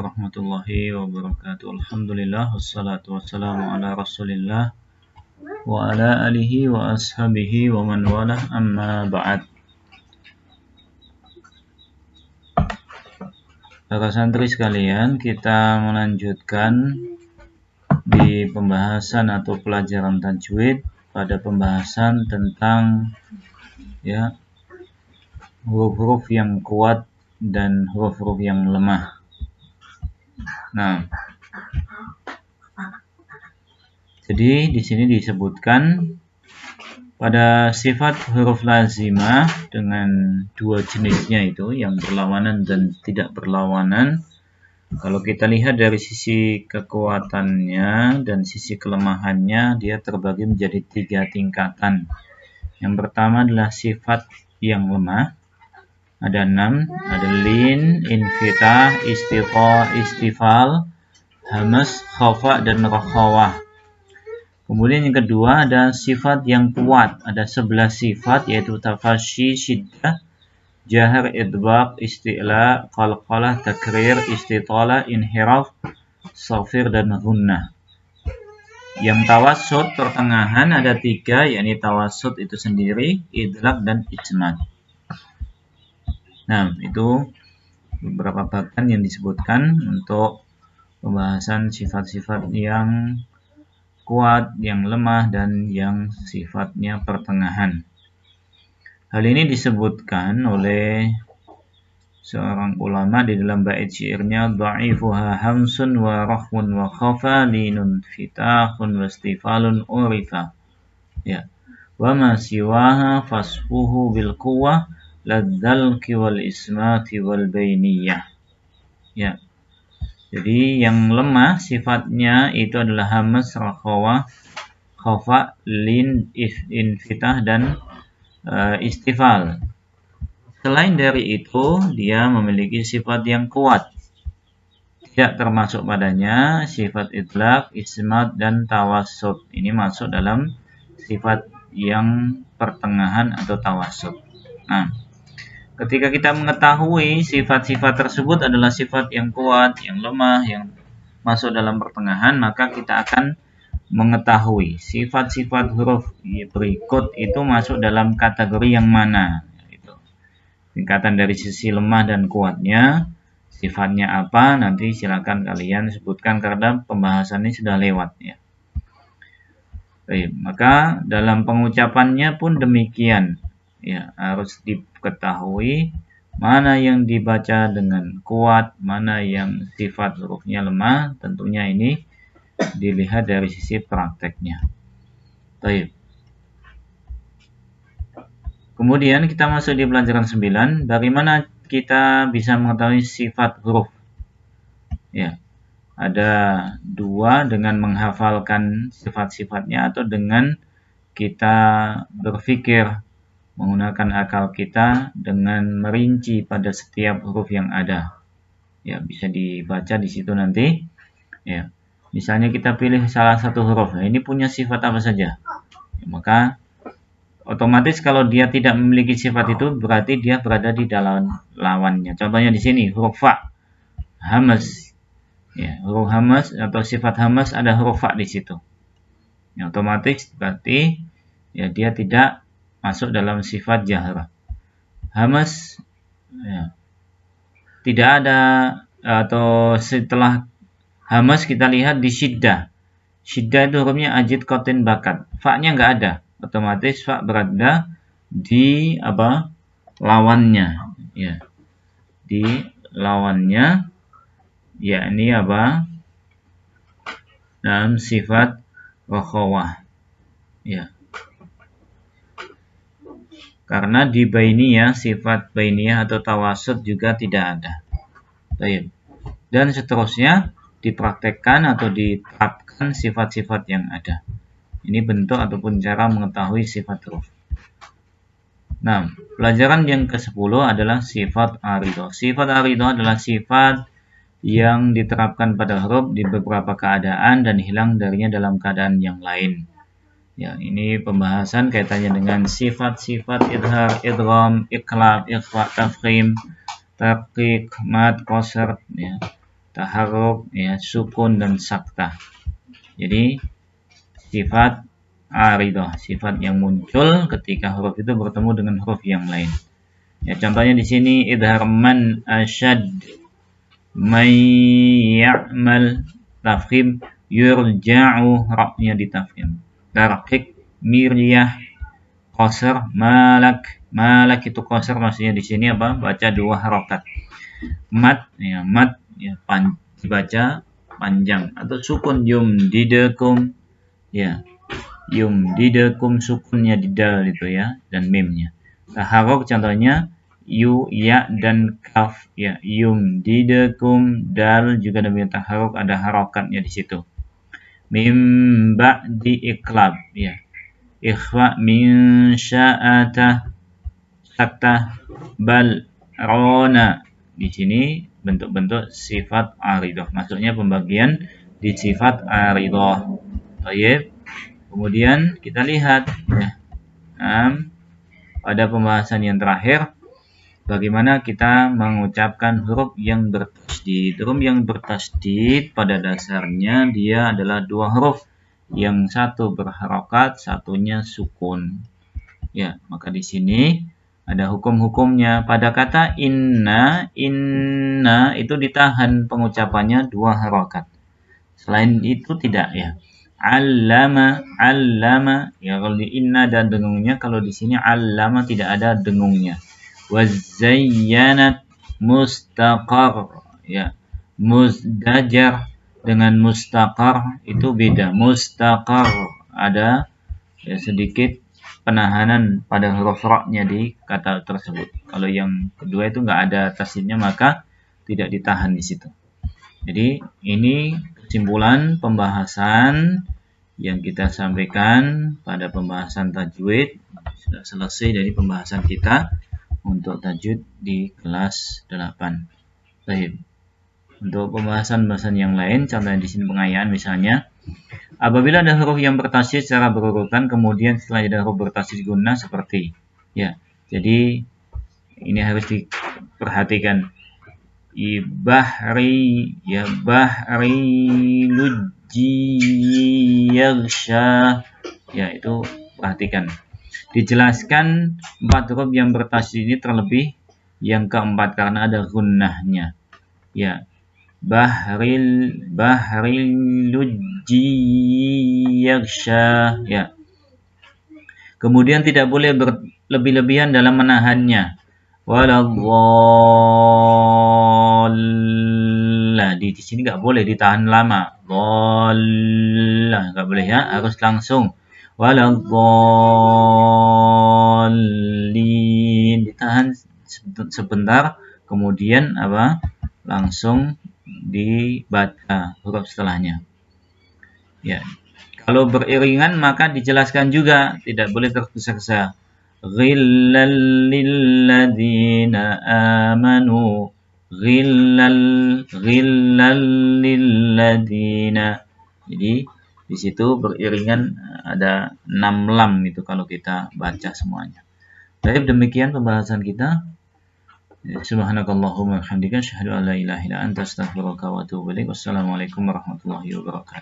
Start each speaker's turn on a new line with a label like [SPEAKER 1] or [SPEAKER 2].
[SPEAKER 1] warahmatullahi wabarakatuh. Alhamdulillah wassalatu wassalamu ala Rasulillah wa ala alihi wa ashabihi wa man walah, amma ba'd. Para santri sekalian, kita melanjutkan di pembahasan atau pelajaran tajwid pada pembahasan tentang huruf-huruf yang kuat dan huruf-huruf yang lemah. Nah, jadi di sini disebutkan pada sifat huruf lazimah dengan dua jenisnya itu, yang berlawanan dan tidak berlawanan. Kalau kita lihat dari sisi kekuatannya dan sisi kelemahannya, dia terbagi menjadi 3 tingkatan. Yang pertama adalah sifat yang lemah. Ada 6, ada lin, infitah, istiqa, istifal, hamas, khafa, dan rakhawah. Kemudian yang kedua ada sifat yang kuat. Ada 11 sifat, yaitu tafasyi, syiddah, jahar, idbaq, isti'la, qalqalah, takrir, istitalah, inhiraf, safir, dan ghunnah. Yang tawassut pertengahan ada 3, yakni tawassut itu sendiri, idlaq, dan ijmad. Nah, itu beberapa bagian yang disebutkan untuk pembahasan sifat-sifat yang kuat, yang lemah, dan yang sifatnya pertengahan. Hal ini disebutkan oleh seorang ulama di dalam bait syairnya, dha'ifuha hamsun wa rahmun wa khafa linun fitahun wa istifalun urifa. Ya. Wa ma siwaha fasfuhu bil quwwah ladzalki wal ismati wal bainiyah. Ya. Jadi yang lemah sifatnya itu adalah hamas, rakhawah, khafa, lin, infitah, dan istifal. Selain dari itu, dia memiliki sifat yang kuat. Tidak termasuk padanya sifat idlaq, ismad, dan tawassut. Ini masuk dalam sifat yang pertengahan atau tawassut. Nah, ketika kita mengetahui sifat-sifat tersebut adalah sifat yang kuat, yang lemah, yang masuk dalam pertengahan, maka kita akan mengetahui sifat-sifat huruf berikut itu masuk dalam kategori yang mana. Tingkatan dari sisi lemah dan kuatnya, sifatnya apa, nanti silakan kalian sebutkan karena pembahasannya sudah lewat ya. Baik, maka dalam pengucapannya pun demikian. Ya, harus diketahui mana yang dibaca dengan kuat, mana yang sifat hurufnya lemah. Tentunya ini dilihat dari sisi prakteknya. Baik. Kemudian kita masuk di pelajaran 9, bagaimana kita bisa mengetahui sifat huruf. Ya, ada 2 dengan menghafalkan sifat-sifatnya atau dengan kita berpikir menggunakan akal kita dengan merinci pada setiap huruf yang ada. Ya, bisa dibaca di situ nanti. Ya, misalnya kita pilih salah satu huruf. Nah, ini punya sifat apa saja? Ya, maka otomatis kalau dia tidak memiliki sifat itu berarti dia berada di dalam lawannya. Contohnya di sini huruf fa, hamas. Ya, huruf hamas atau sifat hamas ada huruf fa di situ. Ya, otomatis berarti ya dia tidak masuk dalam sifat jahar. Hamas ya, tidak ada, atau setelah hamas kita lihat di syiddah. Syiddah itu hurufnya ajid, qatin, bakat. Fa-nya enggak ada. Otomatis fa berada di lawannya ya, di lawannya, yakni dalam sifat rakhawah ya, karena di bainiyah, sifat bainiyah atau tawassut juga tidak ada. Baik. Dan seterusnya dipraktekkan atau diterapkan sifat-sifat yang ada. Ini bentuk ataupun cara mengetahui sifat huruf. Nah, pelajaran yang ke-10 adalah sifat aridah. Sifat aridah adalah sifat yang diterapkan pada huruf di beberapa keadaan dan hilang darinya dalam keadaan yang lain. Ya, ini pembahasan kaitannya dengan sifat-sifat idhar, idgham, iqlab, ikhfa, tafkhim, tarqiq, mad, qasr, ya, taharruk, ya, sukun dan saktah. Jadi sifat aridah, sifat yang muncul ketika huruf itu bertemu dengan huruf yang lain. Ya, contohnya di sini idhar man asyad, may ya'mal, tafkhim, yurja'u, ra-nya ditafkhim. Tarqiq, miryah, qasr, malak. Malak itu qasr, maksudnya di sini apa? Baca 2 harokat. Mat, ya, dibaca panjang, atau sukun yumdidakum, ya, yumdidakum, sukunnya di dal itu, ya, dan mimnya. Taharruk contohnya yu, ya, dan kaf, ya, yumdidakum, dal juga demikian taharruk, ada harokatnya di situ. Mim ba'di iqlab, ya, ikhfa min sya'ata, saktah, bal rona. Di sini bentuk-bentuk sifat aridah, maksudnya pembagian di sifat aridah. Baik. Kemudian kita lihat, ya, pada pembahasan yang terakhir, bagaimana kita mengucapkan huruf yang bertasydid. Huruf yang bertasydid pada dasarnya dia adalah 2 huruf, yang satu berharokat, satunya sukun. Ya, maka di sini ada hukum-hukumnya. Pada kata inna itu ditahan pengucapannya 2 harokat. Selain itu tidak, ya. Allama, ya, kalau di inna ada dengungnya, kalau di sini allama tidak ada dengungnya. Wazayyanat, mustaqar, ya. Muzdajar dengan mustaqar itu beda. Mustaqar ada, ya, sedikit penahanan pada huruf ra-nya di kata tersebut. Kalau yang kedua itu nggak ada tasydidnya, maka tidak ditahan di situ. Jadi ini kesimpulan pembahasan yang kita sampaikan pada pembahasan tajwid. Sudah selesai dari pembahasan kita untuk tajwid di kelas 8. Baik. Untuk pembahasan-pembahasan yang lain, contohnya di sini pengayaan misalnya, apabila ada huruf yang bertasydid secara berurutan, kemudian setelah ada huruf bertasydid gunnah seperti, ya. Jadi ini harus diperhatikan. Bahri, ya, bahri lujji yaghsha, ya, itu perhatikan. Dijelaskan 4 huruf yang bertasydid ini terlebih yang keempat karena ada gunnahnya, ya. Bahril lujji yaghsha, ya. Kemudian tidak boleh berlebih-lebihan dalam menahannya. Waladhallah, di sini nggak boleh ditahan lama. Dhallah nggak boleh, ya, harus langsung. Waladhalin, ditahan sebentar, kemudian apa? Langsung dibaca huruf setelahnya. Ya, kalau beriringan maka dijelaskan juga, tidak boleh tergesa-gesa. Ghillal lilladzina amanu, ghillal lilladzina. Jadi di situ beriringan ada 6 lam itu kalau kita baca semuanya. Baik, demikian pembahasan kita. Subhanakallahumma wa bihamdika asyhadu an la ilaha illa anta astaghfiruka wa atubu ilaik. Wassalamualaikum warahmatullahi wabarakatuh.